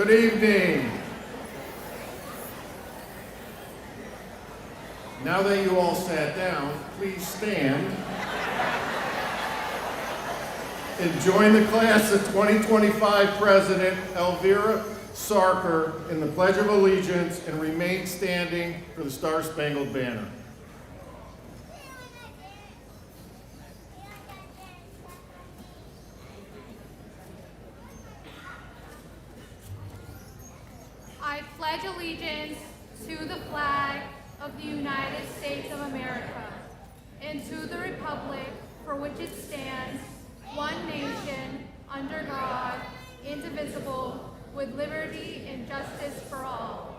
Good evening. Now that you all sat down, please stand and join the class of 2025 President Elvira Sarker in the Pledge of Allegiance and remain standing for the Star-Spangled Banner. I pledge allegiance to the flag of the United States of America and to the republic for which it stands, one nation, under God, indivisible, with liberty and justice for all.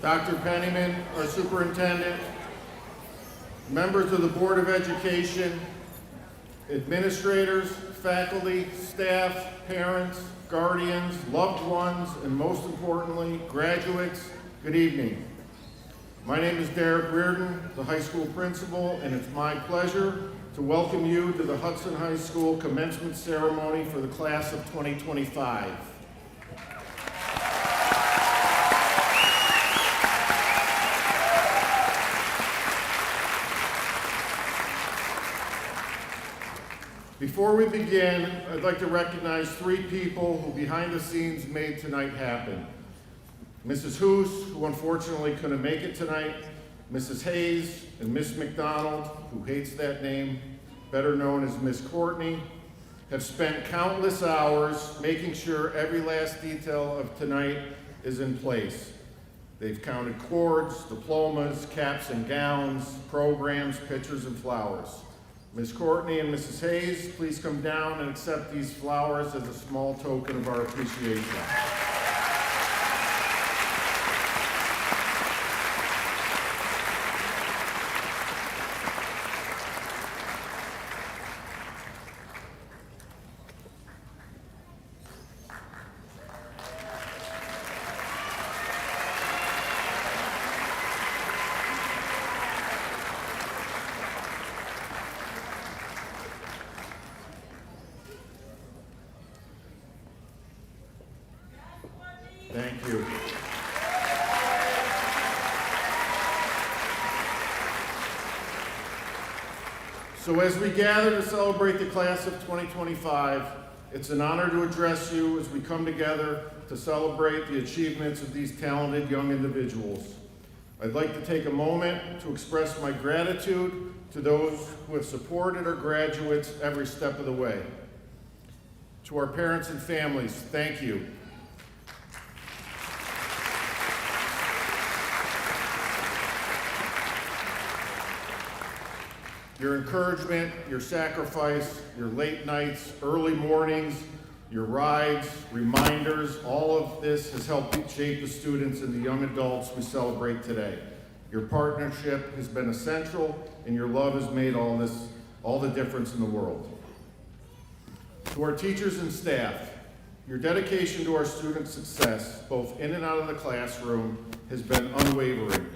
Dr. Pennyman, our superintendent, members of the Board of Education, administrators, faculty, staff, parents, guardians, loved ones, and most importantly, graduates, good evening. My name is Derek Reardon, the high school principal, and it's my pleasure to welcome you to the Hudson High School commencement ceremony for the class of 2025. Before we begin, I'd like to recognize three people who behind the scenes made tonight happen. Mrs. Hoos, who unfortunately couldn't make it tonight, Mrs. Hayes, and Miss McDonald, who hates that name, better known as Miss Courtney, have spent countless hours making sure every last detail of tonight is in place. They've counted cords, diplomas, caps and gowns, programs, pictures, and flowers. Ms. Courtney and Mrs. Hayes, please come down and accept these flowers as a small token of our appreciation. Thank you. So as we gather to celebrate the class of 2025, it's an honor to address you as we come together to celebrate the achievements of these talented young individuals. I'd like to take a moment to express my gratitude to those who have supported our graduates every step of the way. To our parents and families, thank you. Your encouragement, your sacrifice, your late nights, early mornings, your rides, reminders, all of this has helped shape the students and the young adults we celebrate today. Your partnership has been essential, and your love has made all the difference in the world. To our teachers and staff, your dedication to our students' success, both in and out of the classroom, has been unwavering.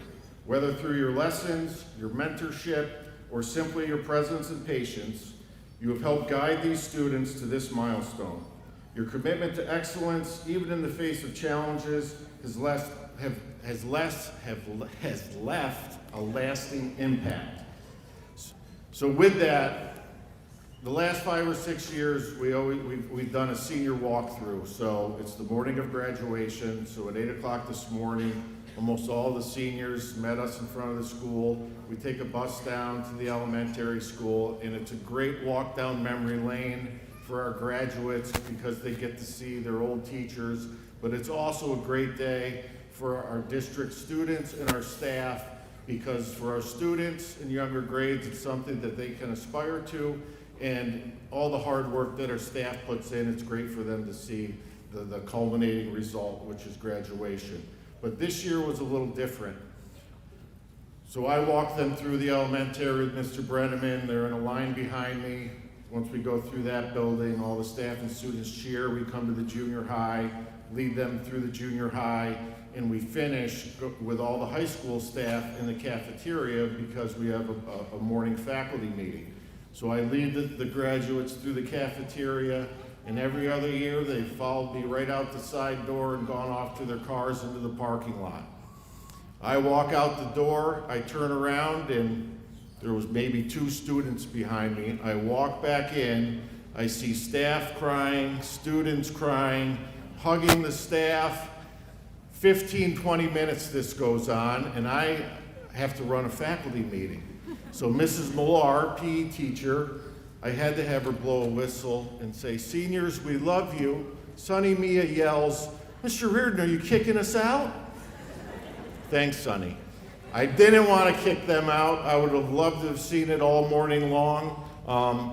Whether through your lessons, your mentorship, or simply your presence and patience, you have helped guide these students to this milestone. Your commitment to excellence, even in the face of challenges, has left a lasting impact. So with that, the last 5 or 6 years, we've done a senior walkthrough. So it's the morning of graduation. So at 8 o'clock this morning, almost all the seniors met us in front of the school. We take a bus down to the elementary school, and it's a great walk down memory lane for our graduates because they get to see their old teachers. But it's also a great day for our district students and our staff, because for our students in younger grades, it's something that they can aspire to. And all the hard work that our staff puts in, it's great for them to see the culminating result, which is graduation. But this year was a little different. So I walked them through the elementary with Mr. Brenneman. They're in a line behind me. Once we go through that building, all the staff and students cheer. We come to the junior high, lead them through the junior high, and we finish with all the high school staff in the cafeteria because we have a morning faculty meeting. So I lead the graduates through the cafeteria, and every other year they've followed me right out the side door and gone off to their cars into the parking lot. I walk out the door, I turn around, and there was maybe 2 students behind me. I walk back in, I see staff crying, students crying, hugging the staff. 15, 20 minutes this goes on, and I have to run a faculty meeting. So Mrs. Millar, PE teacher, I had to have her blow a whistle and say, "Seniors, we love you." Sonny Mia yells, "Mr. Reardon, are you kicking us out?" Thanks, Sonny. I didn't want to kick them out. I would have loved to have seen it all morning long,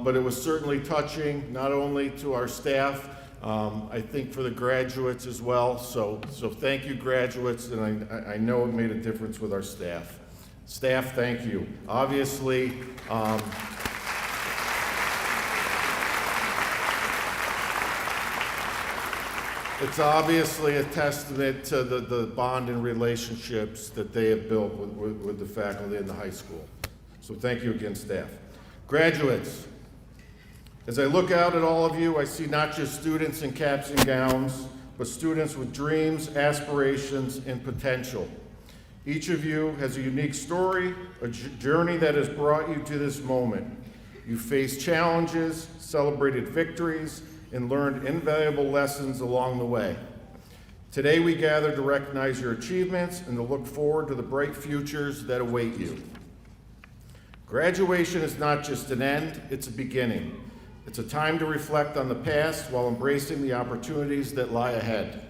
but it was certainly touching, not only to our staff, I think for the graduates as well. So thank you, graduates, and I know it made a difference with our staff. Staff, thank you. Obviously, it's obviously a testament to the bond and relationships that they have built with the faculty in the high school. So thank you again, staff. Graduates, as I look out at all of you, I see not just students in caps and gowns, but students with dreams, aspirations, and potential. Each of you has a unique story, a journey that has brought you to this moment. You faced challenges, celebrated victories, and learned invaluable lessons along the way. Today we gather to recognize your achievements and to look forward to the bright futures that await you. Graduation is not just an end, it's a beginning. It's a time to reflect on the past while embracing the opportunities that lie ahead.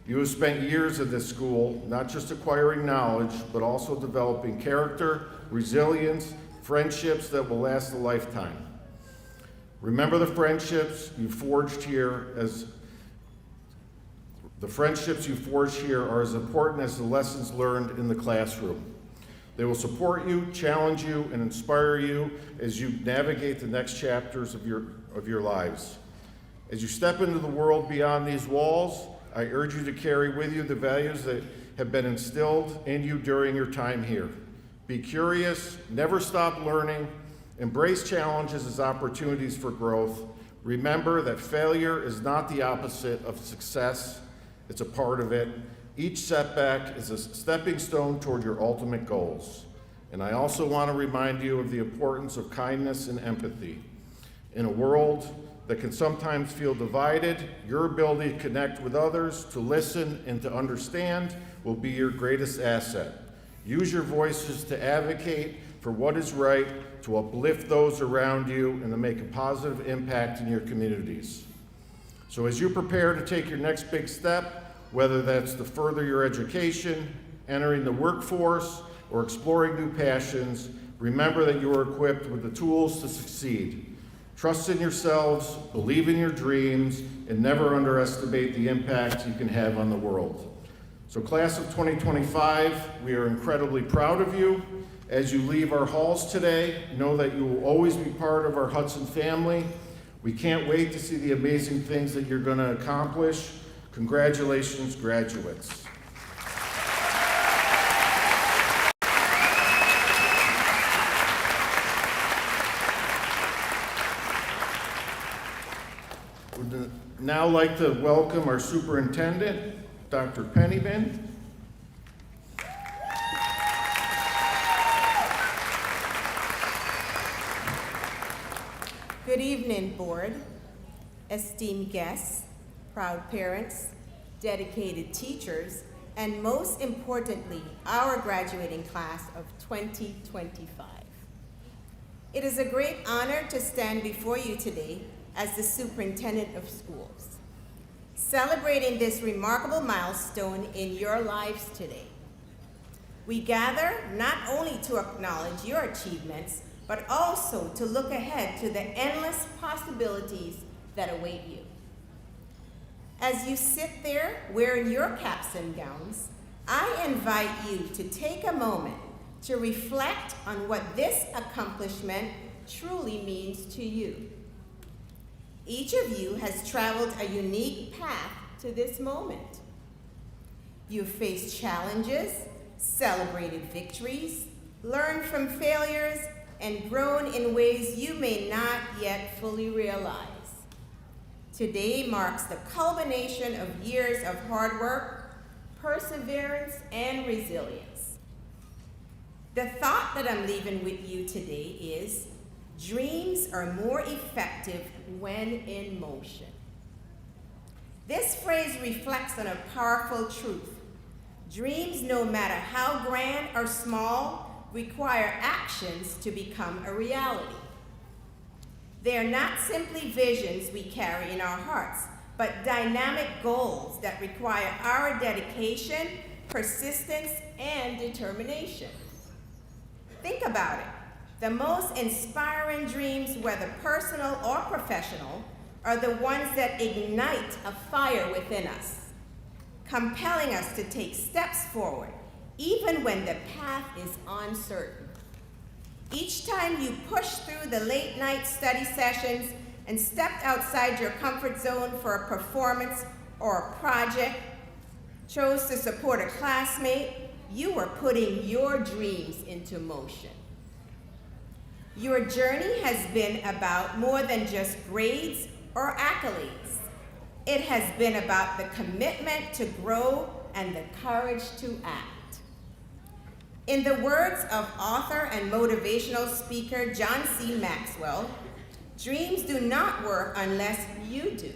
You have spent years at this school, not just acquiring knowledge, but also developing character, resilience, friendships that will last a lifetime. Remember the friendships you forged here are as important as the lessons learned in the classroom. They will support you, challenge you, and inspire you as you navigate the next chapters of your lives. As you step into the world beyond these walls, I urge you to carry with you the values that have been instilled in you during your time here. Be curious, never stop learning, embrace challenges as opportunities for growth. Remember that failure is not the opposite of success, it's a part of it. Each setback is a stepping stone toward your ultimate goals. And I also want to remind you of the importance of kindness and empathy. In a world that can sometimes feel divided, your ability to connect with others, to listen, and to understand will be your greatest asset. Use your voices to advocate for what is right, to uplift those around you, and to make a positive impact in your communities. So as you prepare to take your next big step, whether that's to further your education, entering the workforce, or exploring new passions, remember that you are equipped with the tools to succeed. Trust in yourselves, believe in your dreams, and never underestimate the impact you can have on the world. So class of 2025, we are incredibly proud of you. As you leave our halls today, know that you will always be part of our Hudson family. We can't wait to see the amazing things that you're going to accomplish. Congratulations, graduates. Would now like to welcome our superintendent, Dr. Pennyman. Good evening, board, esteemed guests, proud parents, dedicated teachers, and most importantly, our graduating class of 2025. It is a great honor to stand before you today as the superintendent of schools, celebrating this remarkable milestone in your lives today. We gather not only to acknowledge your achievements, but also to look ahead to the endless possibilities that await you. As you sit there wearing your caps and gowns, I invite you to take a moment to reflect on what this accomplishment truly means to you. Each of you has traveled a unique path to this moment. You've faced challenges, celebrated victories, learned from failures, and grown in ways you may not yet fully realize. Today marks the culmination of years of hard work, perseverance, and resilience. The thought that I'm leaving with you today is, dreams are more effective when in motion. This phrase reflects on a powerful truth. Dreams, no matter how grand or small, require actions to become a reality. They are not simply visions we carry in our hearts, but dynamic goals that require our dedication, persistence, and determination. Think about it. The most inspiring dreams, whether personal or professional, are the ones that ignite a fire within us, compelling us to take steps forward, even when the path is uncertain. Each time you push through the late night study sessions and stepped outside your comfort zone for a performance or a project, chose to support a classmate, you were putting your dreams into motion. Your journey has been about more than just grades or accolades. It has been about the commitment to grow and the courage to act. In the words of author and motivational speaker John C. Maxwell, dreams do not work unless you do.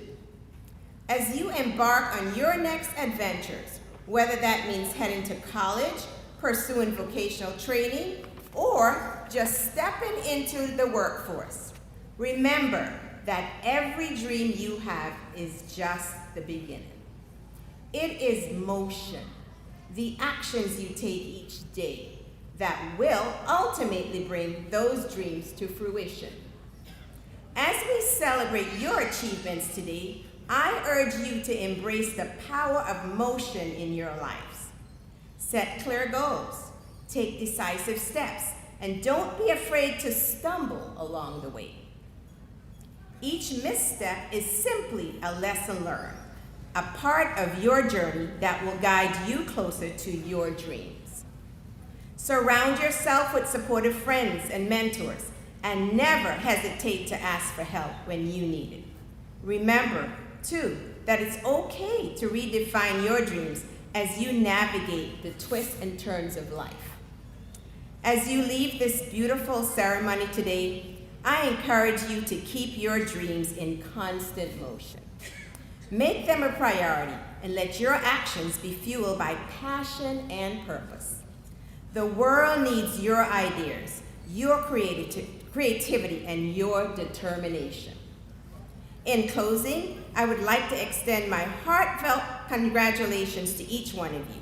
As you embark on your next adventures, whether that means heading to college, pursuing vocational training, or just stepping into the workforce, remember that every dream you have is just the beginning. It is motion, the actions you take each day, that will ultimately bring those dreams to fruition. As we celebrate your achievements today, I urge you to embrace the power of motion in your lives. Set clear goals, take decisive steps, and don't be afraid to stumble along the way. Each misstep is simply a lesson learned, a part of your journey that will guide you closer to your dreams. Surround yourself with supportive friends and mentors, and never hesitate to ask for help when you need it. Remember, too, that it's okay to redefine your dreams as you navigate the twists and turns of life. As you leave this beautiful ceremony today, I encourage you to keep your dreams in constant motion. Make them a priority and let your actions be fueled by passion and purpose. The world needs your ideas, your creativity, and your determination. In closing, I would like to extend my heartfelt congratulations to each one of you.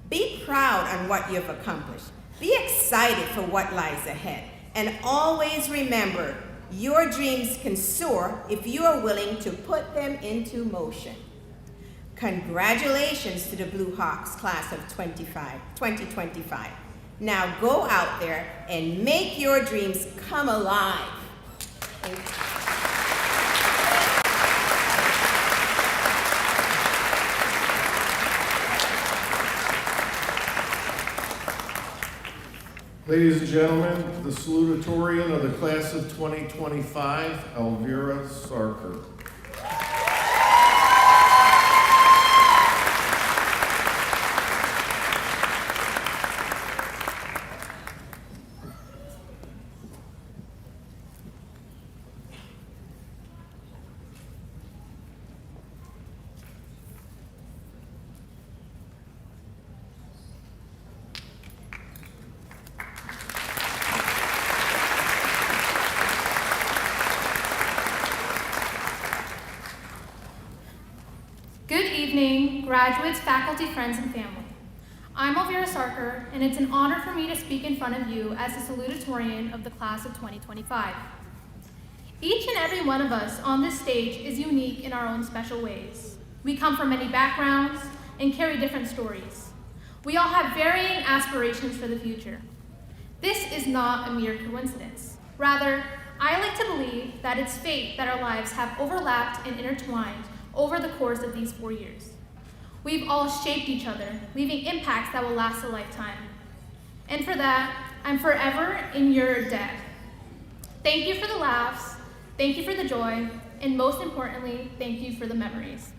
Be proud on what you've accomplished. Be excited for what lies ahead. And always remember, your dreams can soar if you are willing to put them into motion. Congratulations to the Blue Hawks class of 2025. Now go out there and make your dreams come alive. Thank you. Ladies and gentlemen, the Salutatorian of the class of 2025, Elvira Sarker. Good evening, graduates, faculty, friends, and family. I'm Elvira Sarker, and it's an honor for me to speak in front of you as the Salutatorian of the class of 2025. Each and every one of us on this stage is unique in our own special ways. We come from many backgrounds and carry different stories. We all have varying aspirations for the future. This is not a mere coincidence. Rather, I like to believe that it's fate that our lives have overlapped and intertwined over the course of these 4 years. We've all shaped each other, leaving impacts that will last a lifetime. And for that, I'm forever in your debt. Thank you for the laughs, thank you for the joy, and most importantly, thank you for the memories.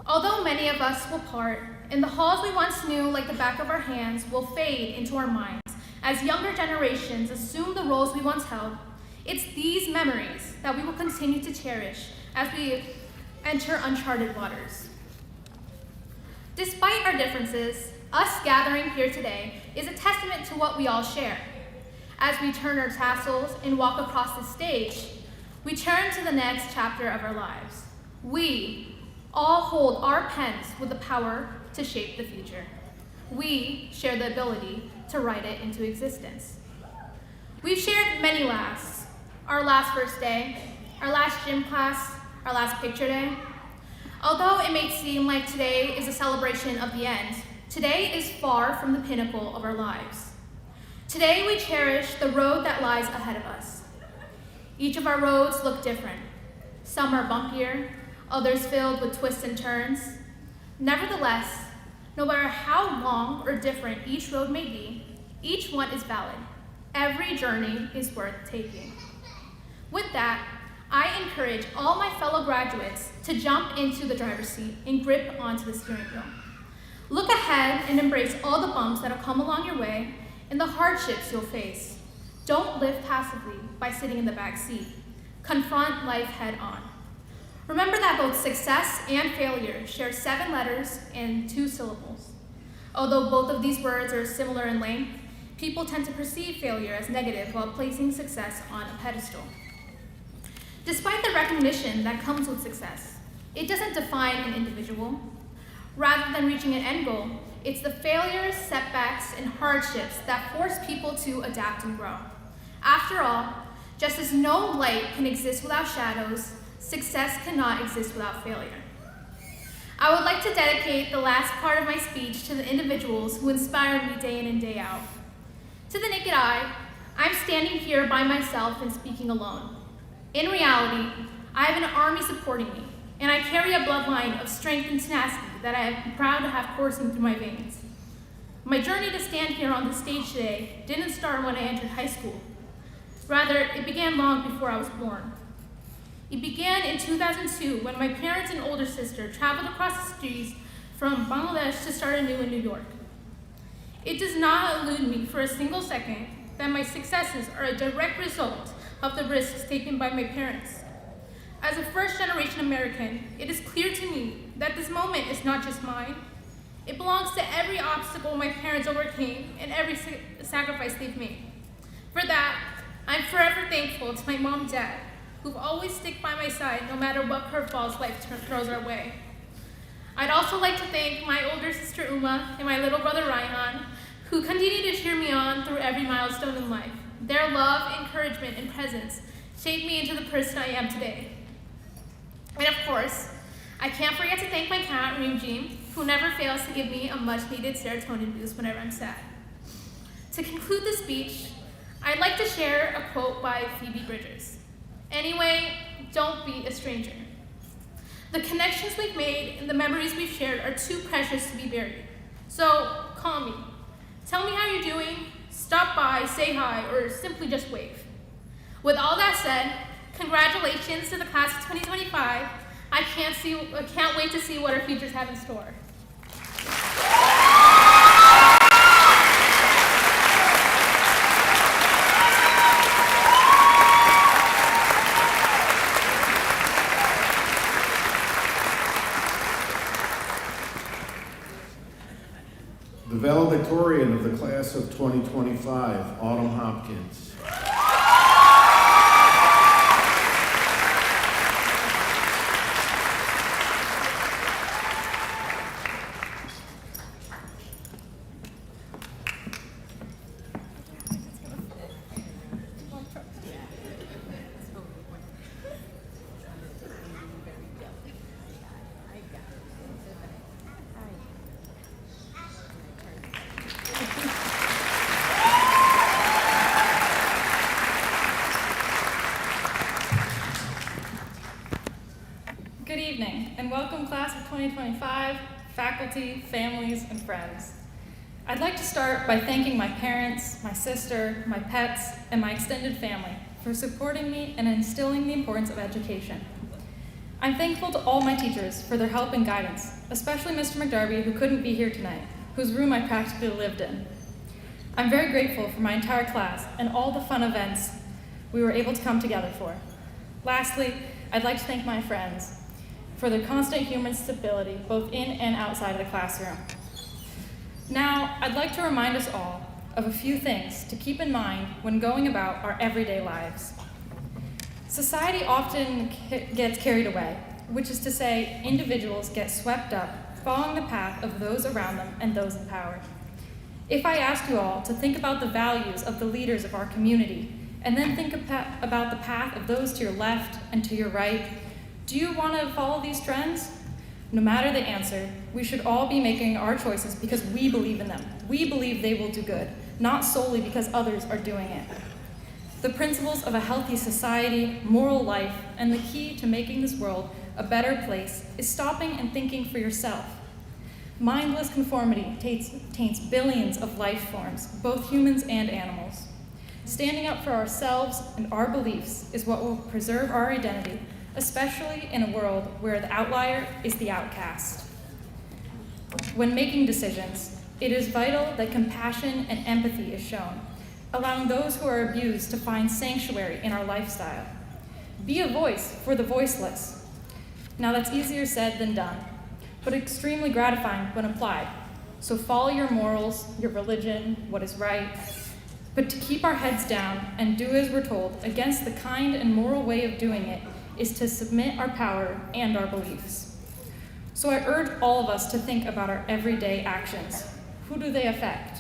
Although many of us will part, and the halls we once knew like the back of our hands will fade into our minds as younger generations assume the roles we once held, it's these memories that we will continue to cherish as we enter uncharted waters. Despite our differences, us gathering here today is a testament to what we all share. As we turn our tassels and walk across the stage, we turn to the next chapter of our lives. We all hold our pens with the power to shape the future. We share the ability to write it into existence. We've shared many laughs. Our last first day, our last gym class, our last picture day. Although it may seem like today is a celebration of the end, today is far from the pinnacle of our lives. Today we cherish the road that lies ahead of us. Each of our roads look different. Some are bumpier, others filled with twists and turns. Nevertheless, no matter how long or different each road may be, each one is valid. Every journey is worth taking. With that, I encourage all my fellow graduates to jump into the driver's seat and grip onto the steering wheel. Look ahead and embrace all the bumps that'll come along your way and the hardships you'll face. Don't live passively by sitting in the back seat. Confront life head on. Remember that both success and failure share 7 letters and 2 syllables. Although both of these words are similar in length, people tend to perceive failure as negative while placing success on a pedestal. Despite the recognition that comes with success, it doesn't define an individual. Rather than reaching an end goal, it's the failures, setbacks, and hardships that force people to adapt and grow. After all, just as no light can exist without shadows, success cannot exist without failure. I would like to dedicate the last part of my speech to the individuals who inspire me day in and day out. To the naked eye, I'm standing here by myself and speaking alone. In reality, I have an army supporting me, and I carry a bloodline of strength and tenacity that I am proud to have coursing through my veins. My journey to stand here on the stage today didn't start when I entered high school. Rather, it began long before I was born. It began in 2002 when my parents and older sister traveled across the seas from Bangladesh to start anew in New York. It does not elude me for a single second that my successes are a direct result of the risks taken by my parents. As a first-generation American, it is clear to me that this moment is not just mine. It belongs to every obstacle my parents overcame and every sacrifice they've made. For that, I'm forever thankful to my mom and dad, who've always stick by my side no matter what curveballs life throws our way. I'd also like to thank my older sister Uma and my little brother Raihan, who continue to cheer me on through every milestone in life. Their love, encouragement, and presence shaped me into the person I am today. And of course, I can't forget to thank my cat, Reem, who never fails to give me a much-needed serotonin boost whenever I'm sad. To conclude the speech, I'd like to share a quote by Phoebe Bridgers. Anyway, don't be a stranger. The connections we've made and the memories we've shared are too precious to be buried. So call me. Tell me how you're doing, stop by, say hi, or simply just wave. With all that said, congratulations to the class of 2025. I can't wait to see what our futures have in store. The valedictorian of the class of 2025, Autumn Hopkins. Good evening, and welcome class of 2025, faculty, families, and friends. I'd like to start by thanking my parents, my sister, my pets, and my extended family for supporting me and instilling the importance of education. I'm thankful to all my teachers for their help and guidance, especially Mr. McDarby, who couldn't be here tonight, whose room I practically lived in. I'm very grateful for my entire class and all the fun events we were able to come together for. Lastly, I'd like to thank my friends for their constant human stability, both in and outside of the classroom. Now, I'd like to remind us all of a few things to keep in mind when going about our everyday lives. Society often gets carried away, which is to say, individuals get swept up, following the path of those around them and those in power. If I ask you all to think about the values of the leaders of our community, and then think about the path of those to your left and to your right, do you want to follow these trends? No matter the answer, we should all be making our choices because we believe in them. We believe they will do good, not solely because others are doing it. The principles of a healthy society, moral life, and the key to making this world a better place is stopping and thinking for yourself. Mindless conformity taints billions of life forms, both humans and animals. Standing up for ourselves and our beliefs is what will preserve our identity, especially in a world where the outlier is the outcast. When making decisions, it is vital that compassion and empathy is shown, allowing those who are abused to find sanctuary in our lifestyle. Be a voice for the voiceless. Now that's easier said than done, but extremely gratifying when applied. So follow your morals, your religion, what is right, but to keep our heads down and do as we're told against the kind and moral way of doing it is to submit our power and our beliefs. So I urge all of us to think about our everyday actions. Who do they affect?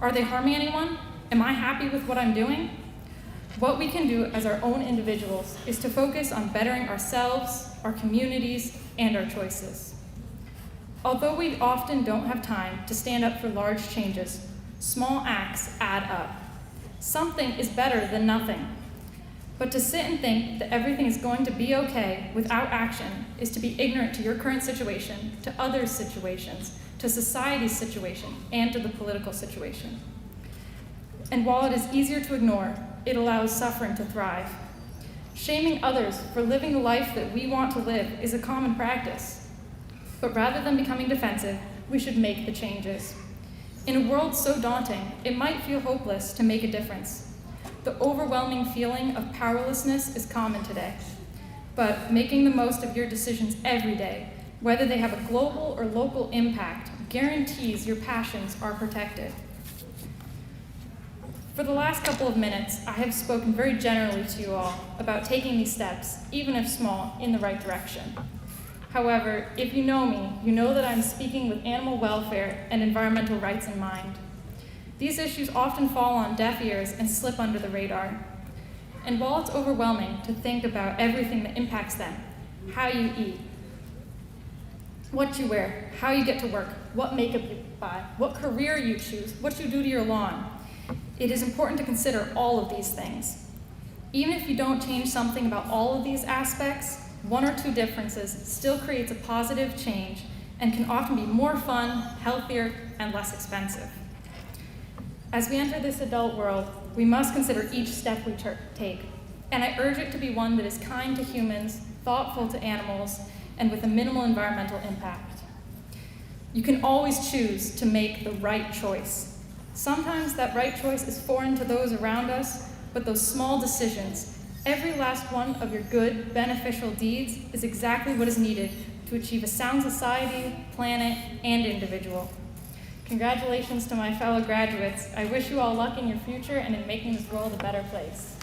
Are they harming anyone? Am I happy with what I'm doing? What we can do as our own individuals is to focus on bettering ourselves, our communities, and our choices. Although we often don't have time to stand up for large changes, small acts add up. Something is better than nothing. But to sit and think that everything is going to be okay without action is to be ignorant to your current situation, to others' situations, to society's situation, and to the political situation. And while it is easier to ignore, it allows suffering to thrive. Shaming others for living the life that we want to live is a common practice. But rather than becoming defensive, we should make the changes. In a world so daunting, it might feel hopeless to make a difference. The overwhelming feeling of powerlessness is common today, but making the most of your decisions every day, whether they have a global or local impact, guarantees your passions are protected. For the last couple of minutes, I have spoken very generally to you all about taking these steps, even if small, in the right direction. However, if you know me, you know that I'm speaking with animal welfare and environmental rights in mind. These issues often fall on deaf ears and slip under the radar. And while it's overwhelming to think about everything that impacts them, how you eat, What you wear, how you get to work, what makeup you buy, what career you choose, what you do to your lawn. It is important to consider all of these things. Even if you don't change something about all of these aspects, one or two differences still creates a positive change and can often be more fun, healthier, and less expensive. As we enter this adult world, we must consider each step we take, and I urge it to be one that is kind to humans, thoughtful to animals, and with a minimal environmental impact. You can always choose to make the right choice. Sometimes that right choice is foreign to those around us, but those small decisions, every last one of your good, beneficial deeds, is exactly what is needed to achieve a sound society, planet, and individual. Congratulations to my fellow graduates. I wish you all luck in your future and in making this world a better place.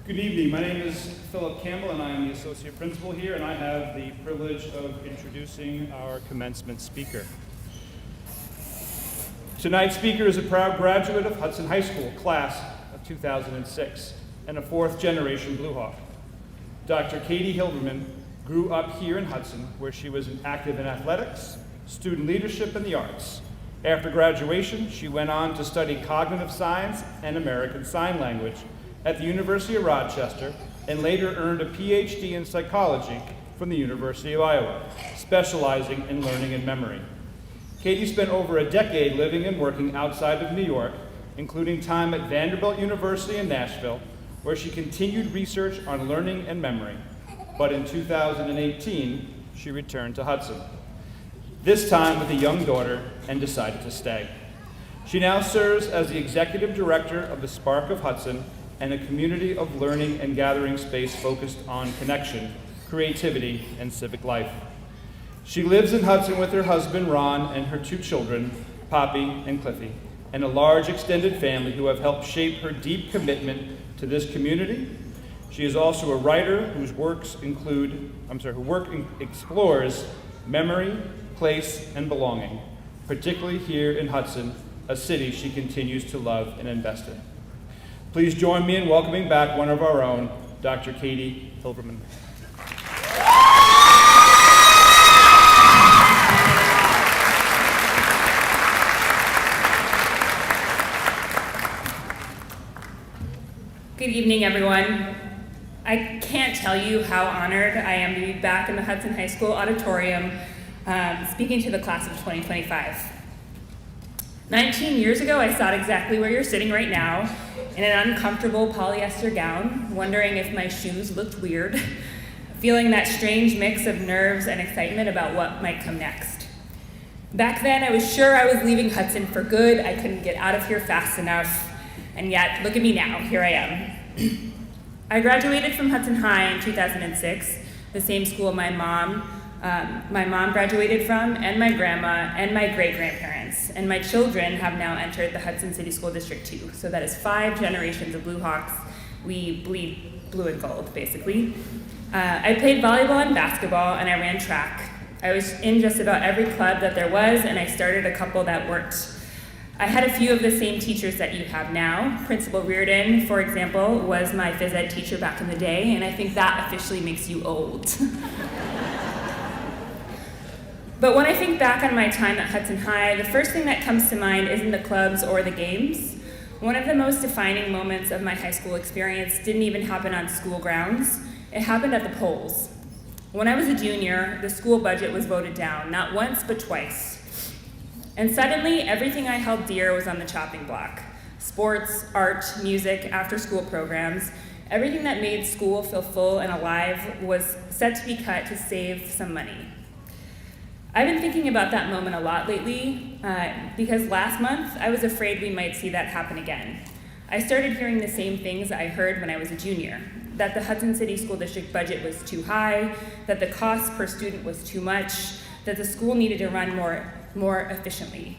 Good evening. My name is Philip Campbell, and I am the Associate Principal here, and I have the privilege of introducing our commencement speaker. Tonight's speaker is a proud graduate of Hudson High School, class of 2006, and a fourth-generation Blue Hawk. Dr. Katie Hilverman grew up here in Hudson, where she was active in athletics, student leadership, and the arts. After graduation, she went on to study cognitive science and American Sign Language at the University of Rochester, and later earned a PhD in psychology from the University of Iowa, specializing in learning and memory. Katie spent over a decade living and working outside of New York, including time at Vanderbilt University in Nashville, where she continued research on learning and memory. But in 2018, she returned to Hudson, this time with a young daughter, and decided to stay. She now serves as the executive director of the Spark of Hudson, and a community of learning and gathering space focused on connection, creativity, and civic life. She lives in Hudson with her husband, Ron, and her two children, Poppy and Cliffy, and a large extended family who have helped shape her deep commitment to this community. She is also a writer whose works explores memory, place, and belonging, particularly here in Hudson, a city she continues to love and invest in. Please join me in welcoming back one of our own, Dr. Katie Hilverman. Good evening, everyone. I can't tell you how honored I am to be back in the Hudson High School auditorium speaking to the class of 2025. 19 years ago, I sat exactly where you're sitting right now, in an uncomfortable polyester gown, wondering if my shoes looked weird, feeling that strange mix of nerves and excitement about what might come next. Back then, I was sure I was leaving Hudson for good. I couldn't get out of here fast enough, and yet, look at me now, here I am. I graduated from Hudson High in 2006, the same school my mom graduated from, and my grandma, and my great-grandparents, and my children have now entered the Hudson City School District 2. So that is 5 generations of Blue Hawks. We bleed blue and gold, basically. I played volleyball and basketball, and I ran track. I was in just about every club that there was, and I started a couple that weren't. I had a few of the same teachers that you have now. Principal Reardon, for example, was my phys ed teacher back in the day, and I think that officially makes you old. But when I think back on my time at Hudson High, the first thing that comes to mind isn't the clubs or the games. One of the most defining moments of my high school experience didn't even happen on school grounds. It happened at the polls. When I was a junior, the school budget was voted down, not once, but twice. And suddenly, everything I held dear was on the chopping block. Sports, art, music, after-school programs, everything that made school feel full and alive was set to be cut to save some money. I've been thinking about that moment a lot lately because last month I was afraid we might see that happen again. I started hearing the same things I heard when I was a junior, that the Hudson City School District budget was too high, that the cost per student was too much, that the school needed to run more efficiently.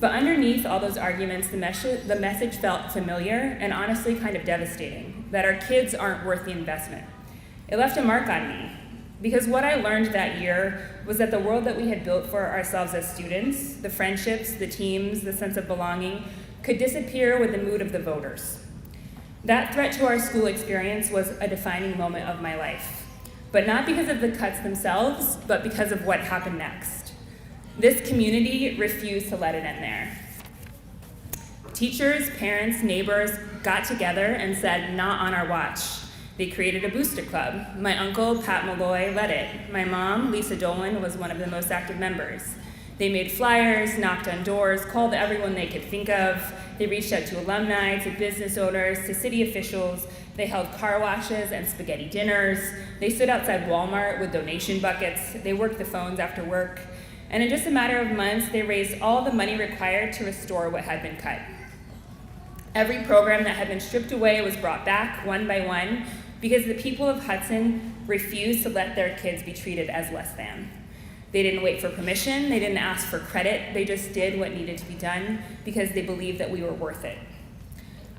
But underneath all those arguments, the message felt familiar and honestly kind of devastating, that our kids aren't worth the investment. It left a mark on me, because what I learned that year was that the world that we had built for ourselves as students, the friendships, the teams, the sense of belonging, could disappear with the mood of the voters. That threat to our school experience was a defining moment of my life, but not because of the cuts themselves, but because of what happened next. This community refused to let it end there. Teachers, parents, neighbors got together and said, "Not on our watch." They created a booster club. My uncle, Pat Malloy, led it. My mom, Lisa Dolan, was one of the most active members. They made flyers, knocked on doors, called everyone they could think of. They reached out to alumni, to business owners, to city officials. They held car washes and spaghetti dinners. They stood outside Walmart with donation buckets. They worked the phones after work. And in just a matter of months, they raised all the money required to restore what had been cut. Every program that had been stripped away was brought back one by one because the people of Hudson refused to let their kids be treated as less than. They didn't wait for permission, they didn't ask for credit, they just did what needed to be done because they believed that we were worth it.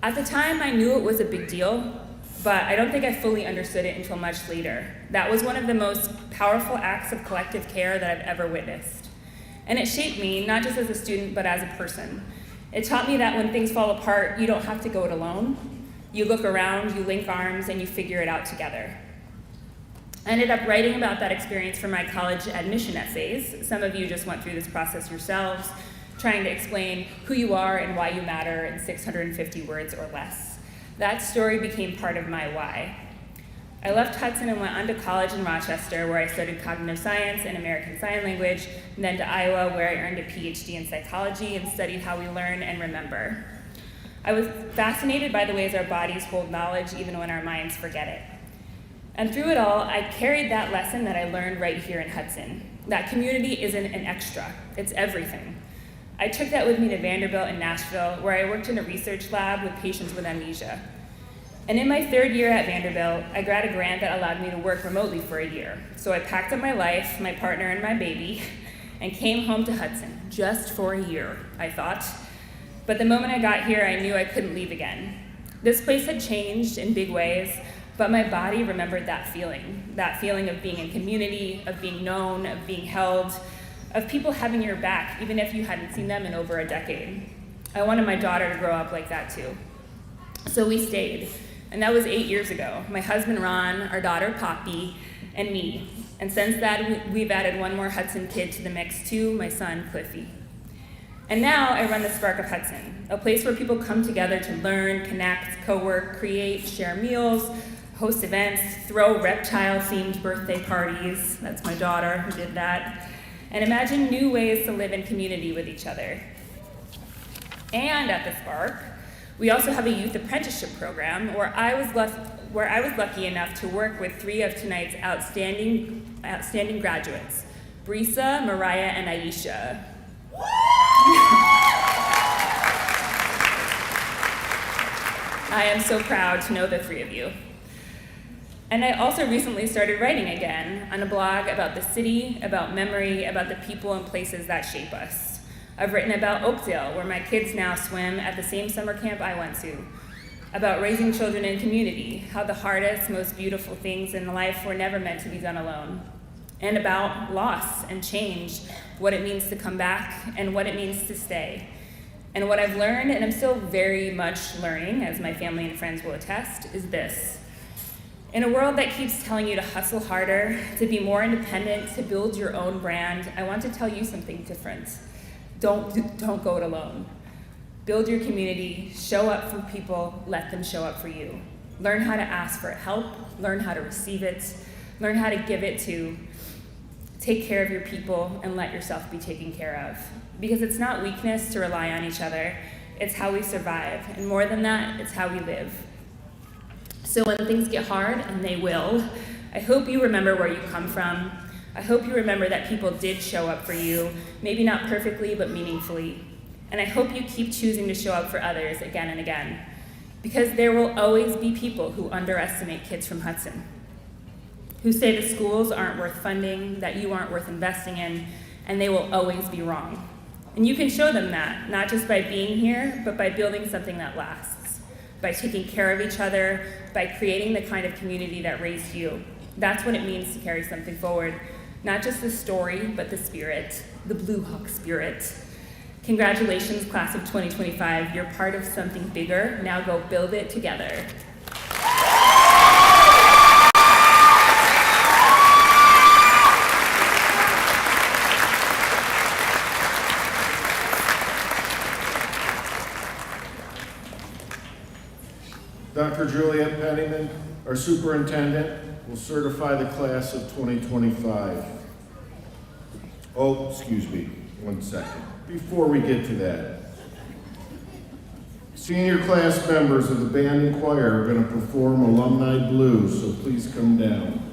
At the time, I knew it was a big deal, but I don't think I fully understood it until much later. That was one of the most powerful acts of collective care that I've ever witnessed. And it shaped me, not just as a student, but as a person. It taught me that when things fall apart, you don't have to go it alone. You look around, you link arms, and you figure it out together. I ended up writing about that experience for my college admission essays. Some of you just went through this process yourselves, trying to explain who you are and why you matter in 650 words or less. That story became part of my why. I left Hudson and went on to college in Rochester, where I studied cognitive science and American Sign Language, and then to Iowa, where I earned a PhD in psychology and studied how we learn and remember. I was fascinated by the ways our bodies hold knowledge even when our minds forget it. And through it all, I carried that lesson that I learned right here in Hudson. That community isn't an extra, it's everything. I took that with me to Vanderbilt and Nashville, where I worked in a research lab with patients with amnesia. And in my third year at Vanderbilt, I got a grant that allowed me to work remotely for a year. So I packed up my life, my partner, and my baby, and came home to Hudson, just for a year, I thought. But the moment I got here, I knew I couldn't leave again. This place had changed in big ways, but my body remembered that feeling of being in community, of being known, of being held, of people having your back, even if you hadn't seen them in over a decade. I wanted my daughter to grow up like that too. So we stayed, and that was 8 years ago. My husband Ron, our daughter Poppy, and me. And since that, we've added one more Hudson kid to the mix too, my son Cliffy. And now I run the Spark of Hudson, a place where people come together to learn, connect, co-work, create, share meals, host events, throw reptile-themed birthday parties. That's my daughter who did that. And imagine new ways to live in community with each other. And at the Spark, we also have a youth apprenticeship program where I was lucky enough to work with 3 of tonight's outstanding graduates, Brisa, Mariah, and Aisha. I am so proud to know the 3 of you. And I also recently started writing again on a blog about the city, about memory, about the people and places that shape us. I've written about Oakdale, where my kids now swim at the same summer camp I went to, about raising children in community, how the hardest, most beautiful things in life were never meant to be done alone, and about loss and change, what it means to come back and what it means to stay. And what I've learned, and I'm still very much learning, as my family and friends will attest, is this. In a world that keeps telling you to hustle harder, to be more independent, to build your own brand, I want to tell you something different. Don't go it alone. Build your community, show up for people, let them show up for you. Learn how to ask for help, learn how to receive it, learn how to give it to. Take care of your people and let yourself be taken care of. Because it's not weakness to rely on each other, it's how we survive. And more than that, it's how we live. So when things get hard, and they will, I hope you remember where you come from. I hope you remember that people did show up for you, maybe not perfectly, but meaningfully. And I hope you keep choosing to show up for others again and again. Because there will always be people who underestimate kids from Hudson, who say the schools aren't worth funding, that you aren't worth investing in, and they will always be wrong. And you can show them that, not just by being here, but by building something that lasts, by taking care of each other, by creating the kind of community that raised you. That's what it means to carry something forward. Not just the story, but the spirit, the Blue Hawk spirit. Congratulations, class of 2025. You're part of something bigger. Now go build it together. Dr. Juliet Penniman, our superintendent, will certify the class of 2025. Oh, excuse me, 1 second. Before we get to that, senior class members of the band and choir are going to perform Alumni Blues, so please come down.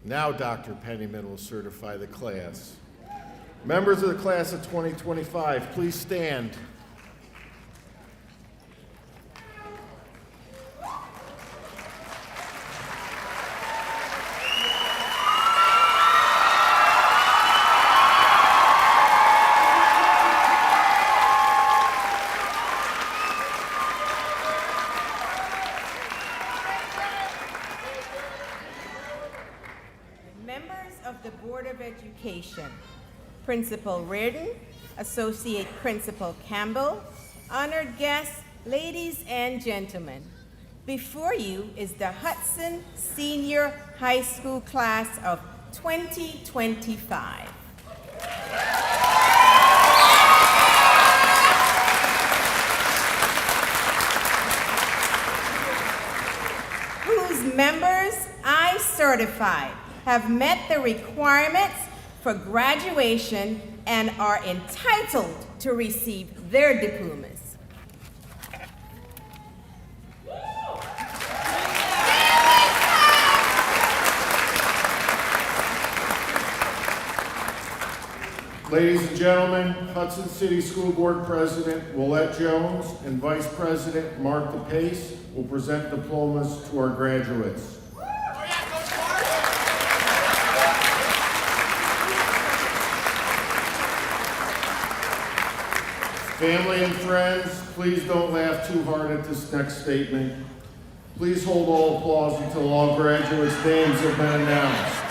Now Dr. Pennyman will certify the class. Members of the class of 2025, please stand. Members of the Board of Education, Principal Reardon, Associate Principal Campbell, honored guests, ladies and gentlemen, before you is the Hudson Senior High School class of 2025. Whose members I certify have met the requirements for graduation and are entitled to receive their diplomas. Ladies and gentlemen, Hudson City School Board President Willette Jones and Vice President Mark DePace will present diplomas to our graduates. Family and friends, please don't laugh too hard at this next statement. Please hold all applause until all graduates' names have been announced.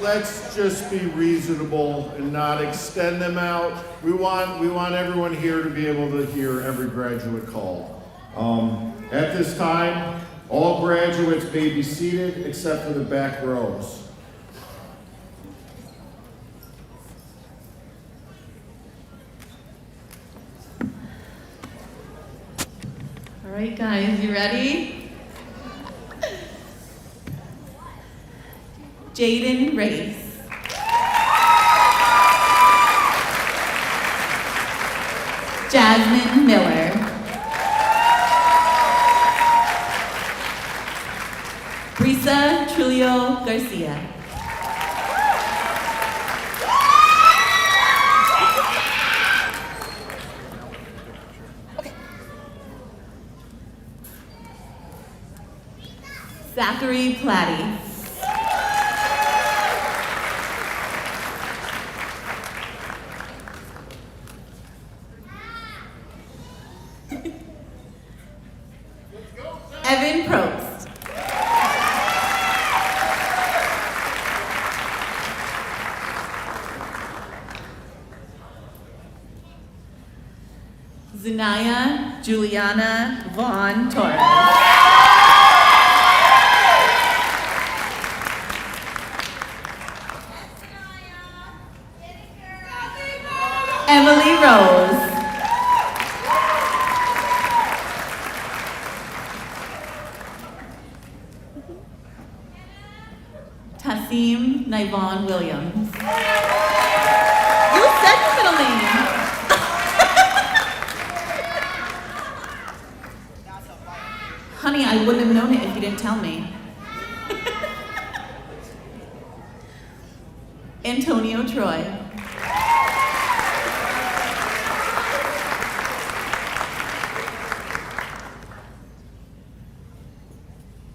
Let's just be reasonable and not extend them out. We want everyone here to be able to hear every graduate called. At this time, all graduates may be seated except for the back rows. All right, guys, you ready? Jaden Race. Jasmine Miller. Brisa Trujillo Garcia. Zachary Platty. Evan Probst. Zanaya Juliana Vaughn Torres. Emily Rose. Tassim Nivon Williams. You said your middle name. Honey, I wouldn't have known it if you didn't tell me. Antonio Troy.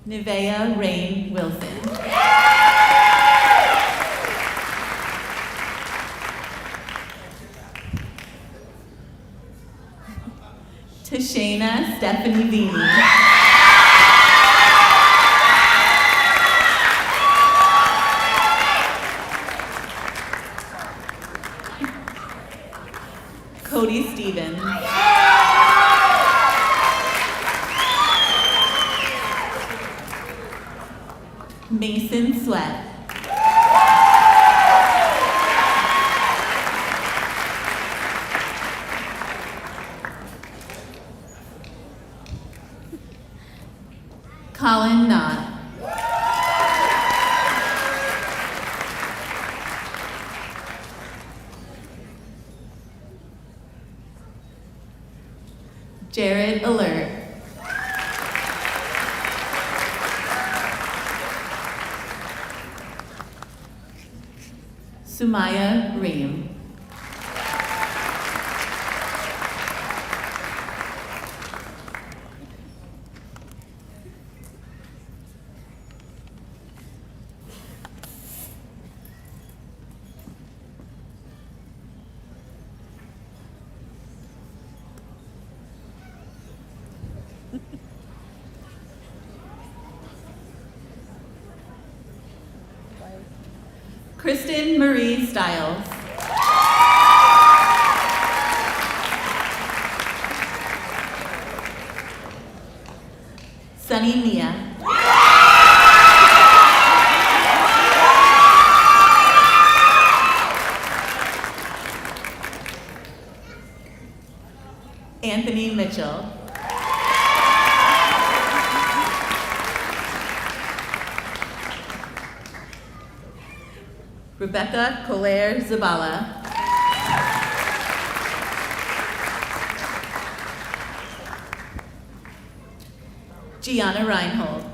Nevea Rain Wilson. Tashana Stephanie Vini. Cody Stevens. Mason Sweat. Colin Knott. Jared Alert. Sumaya Reem. Kristen Marie Stiles. Sunny Nia. Anthony Mitchell. Rebecca Collier Zabala. Gianna Reinhold.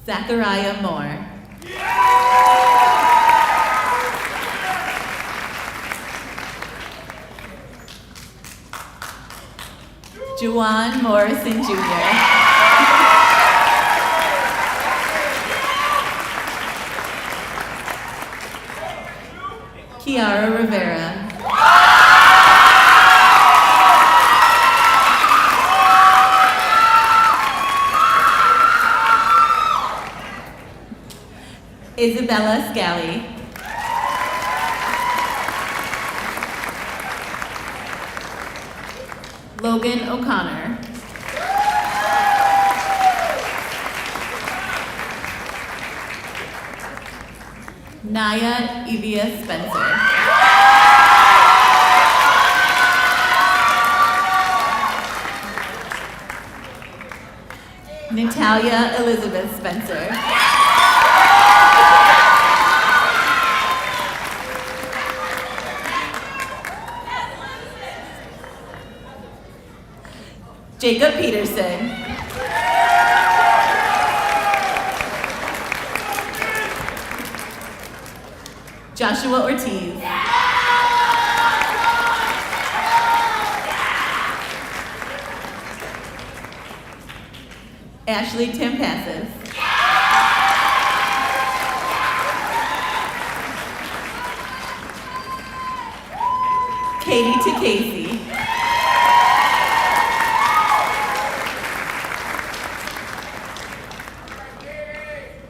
Zachariah Moore. Juwan Morrison Jr. Kiara Rivera. Isabella Scally. Logan O'Connor. Naya Evia Spencer. Natalia Elizabeth Spencer. Jacob Peterson. Joshua Ortiz. Ashley Timpassis. Katie Takasi.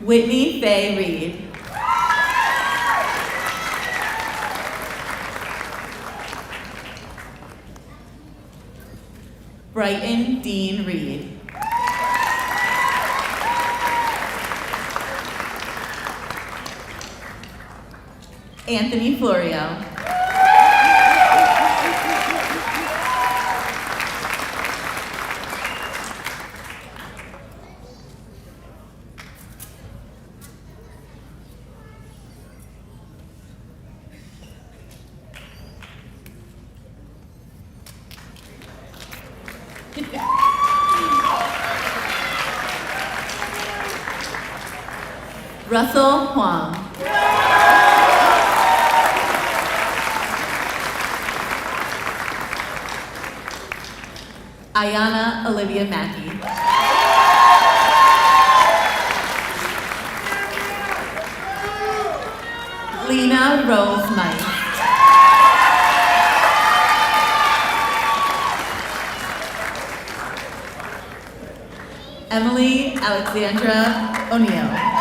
Whitney Faye Reed. Brighton Dean Reed. Anthony Florio. Russell Huang. Ayana Olivia Mackey. Lena Rose Mike. Emily Alexandra O'Neill.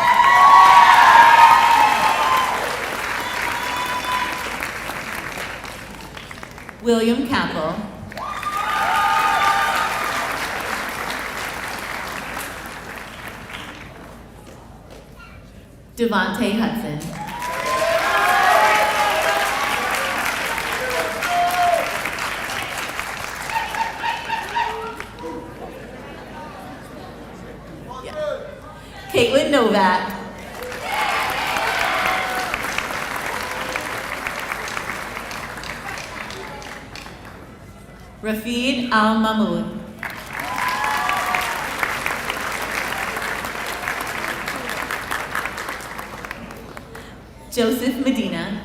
William Campbell. Devontae Hudson. Caitlin Novak. Rafid Al-Mahmoud. Joseph Medina.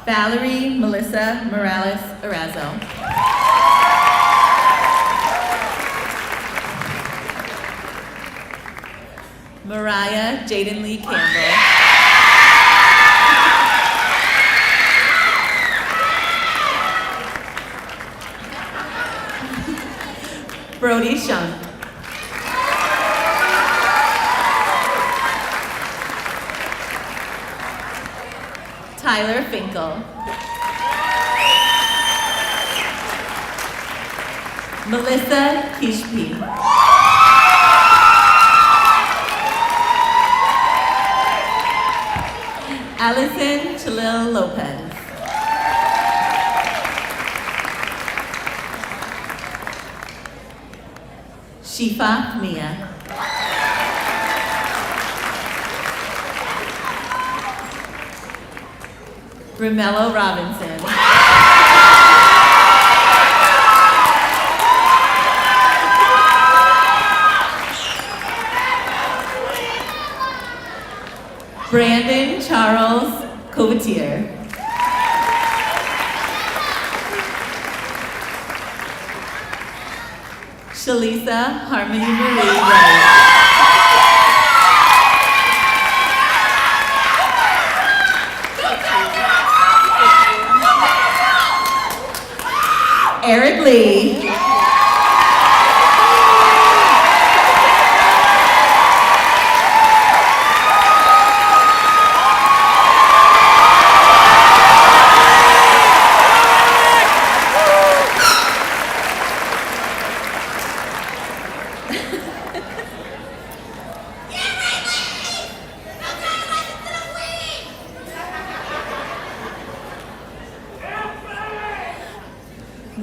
Valerie Melissa Morales Arazo. Mariah Jaden Lee Campbell. Brody Shunk. Tyler Finkel. Melissa Kishpi. Allison Chalil Lopez. Shifa Mia. Romello Robinson. Brandon Charles Covatier. Shalisa Harmony Marie Wright. Eric Lee.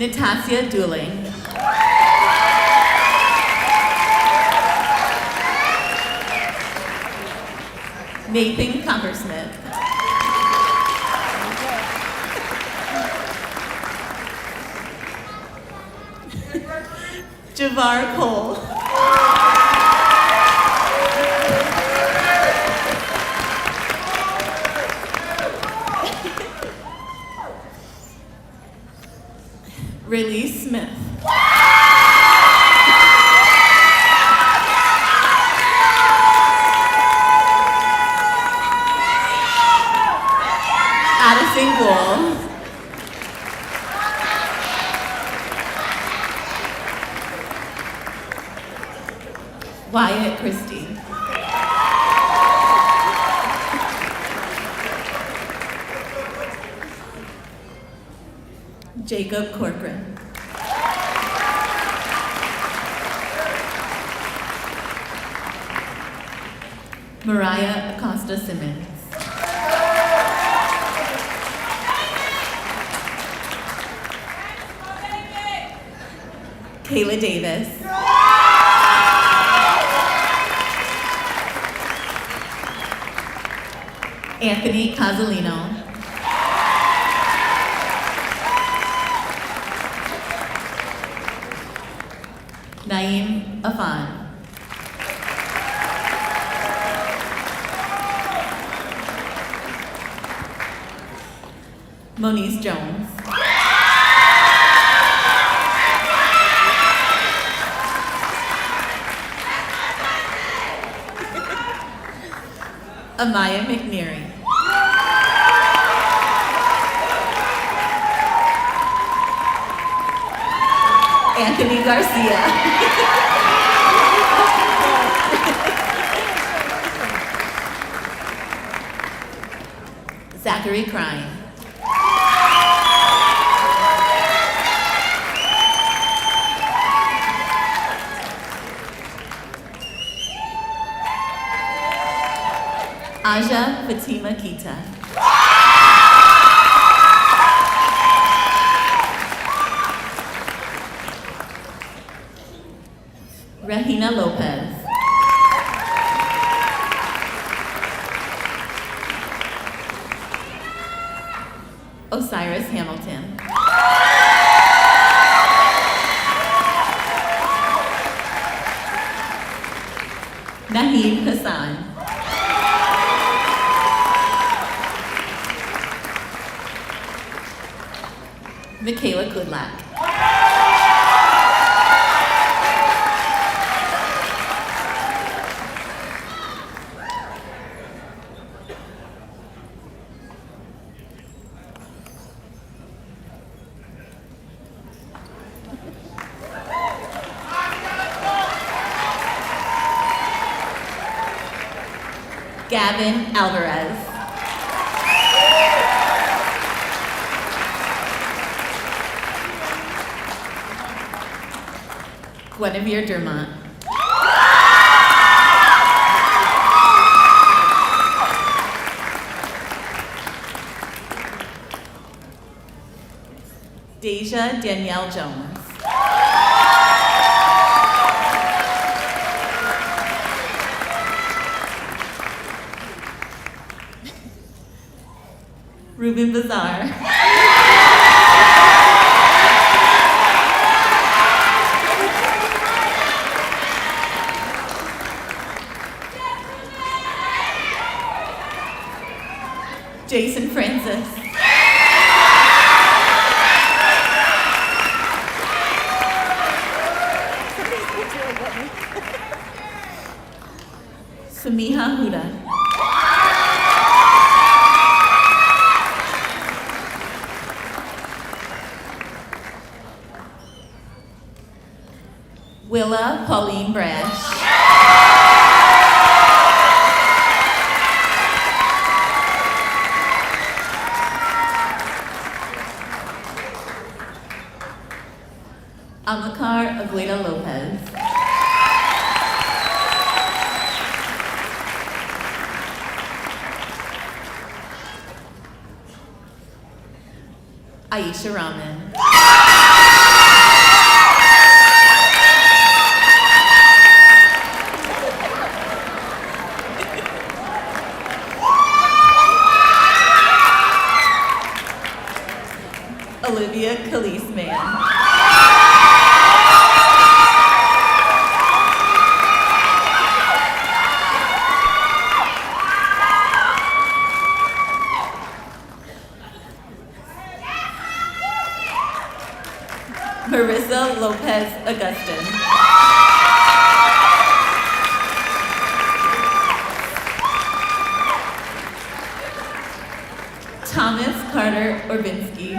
Natasha Dooling. Nathan Coppersmith. Javar Cole. Release Smith. Addison Gould. Wyatt Christie. Jacob Corcoran. Mariah Acosta Simmons. Kayla Davis. Anthony Casalino. Naeem Afan. Moniece Jones. Amaya McNeary. Anthony Garcia. Zachary Crine. Aja Fatima Kita. Rahina Lopez. Osiris Hamilton. Shahid Hassan. Michaela Kudlak. Gavin Alvarez. Guinevere Dermont. Deja Danielle Jones. Ruben Bazar. Jason Francis. Samiha Huda. Willa Pauline Brash. Amilcar Agueda Lopez. Aisha Rahman. Olivia Kalisman. Marissa Lopez Augustin. Thomas Carter Orbinsky.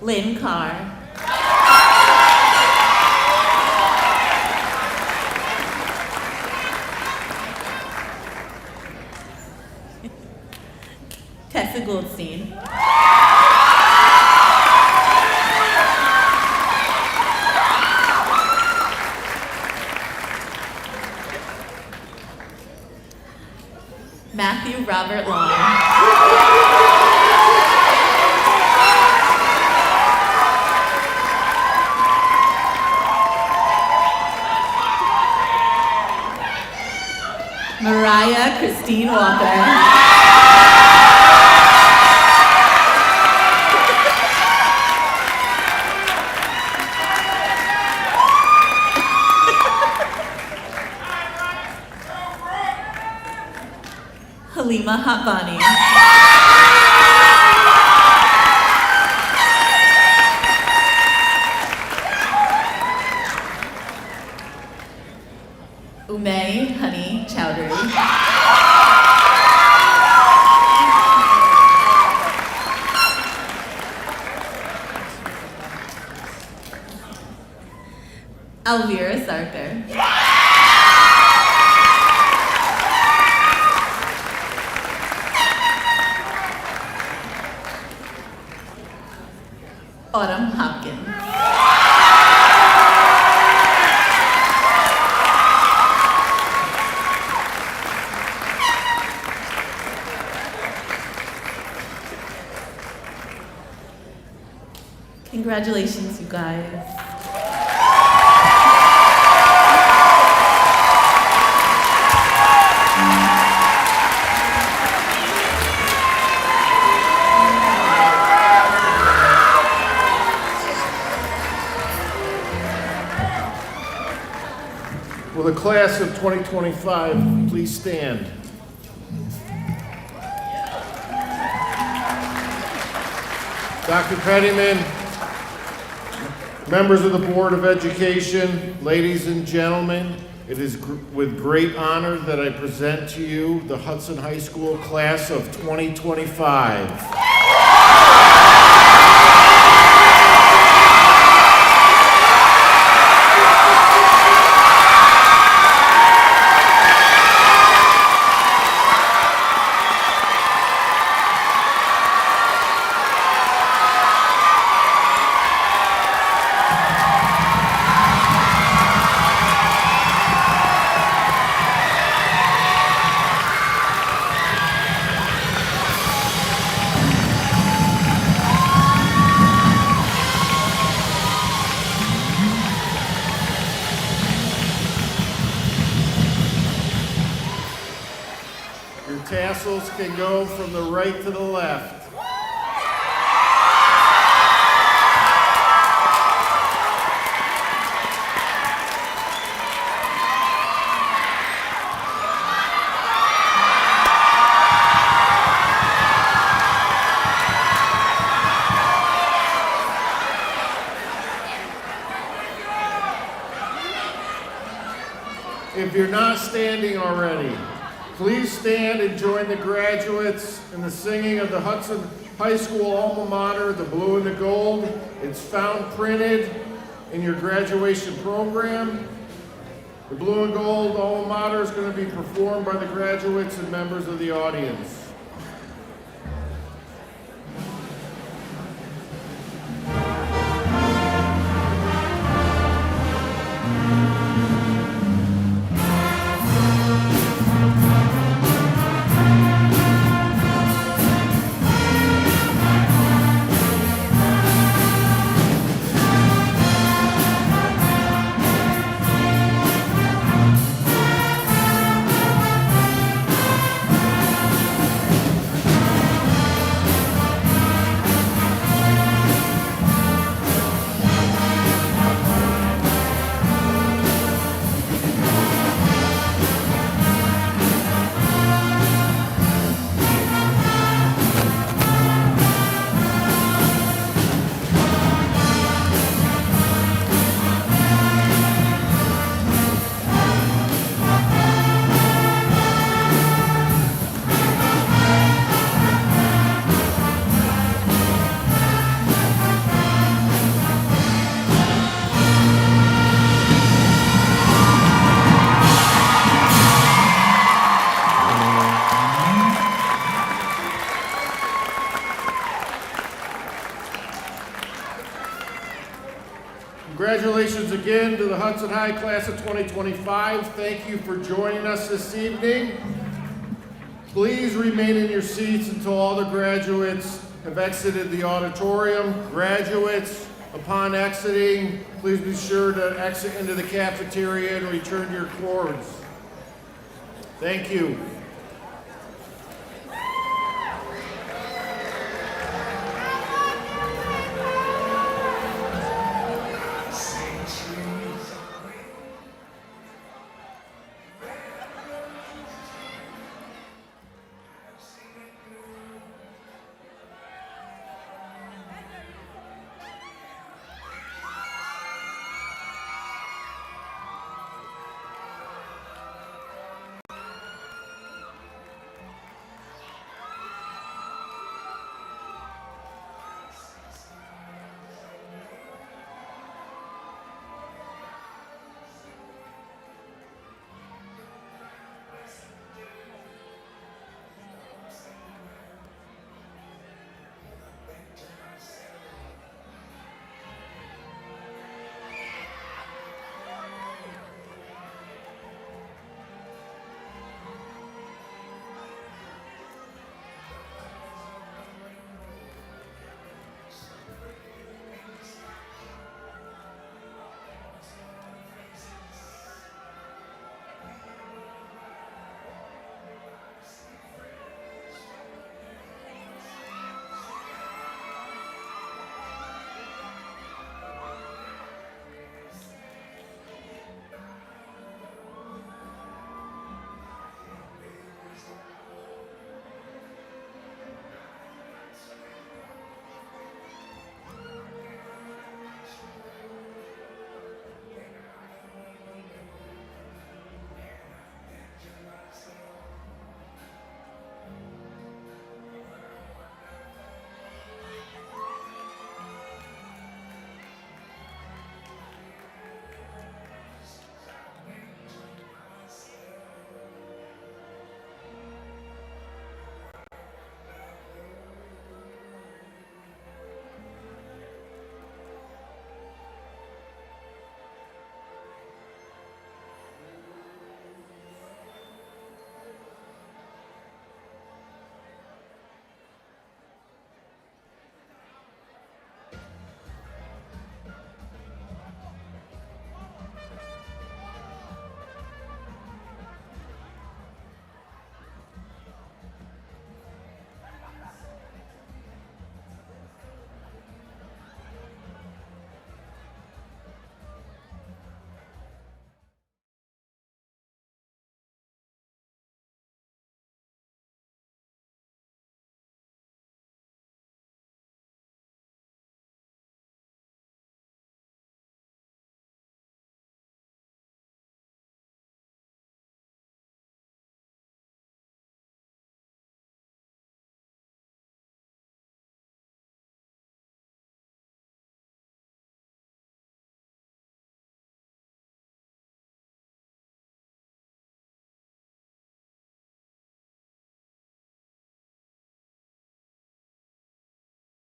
Lynn Carr. Tessa Goldstein. Matthew Robert Long. Mariah Christine Walker. Halima Hatbani. Umay Honey Chowdhury. Elvira Sarkar. Autumn Hopkins. Congratulations, you guys. class of 2025 please stand? Dr. Pettyman, members of the Board of Education, ladies and gentlemen, it is with great honor that I present to you the Hudson High School class of 2025. Tassels can go from the right to the left. If you're not standing already, please stand and join the graduates in the singing of the Hudson High School alma mater, the blue and the gold. It's found printed in your graduation program. The blue and gold alma mater is going to be performed by the graduates and members of the audience. Congratulations again to the Hudson High class of 2025. Thank you for joining us this evening. Please remain in your seats until all the graduates have exited the auditorium. Graduates, upon exiting, please be sure to exit into the cafeteria and return to your cords. Thank you.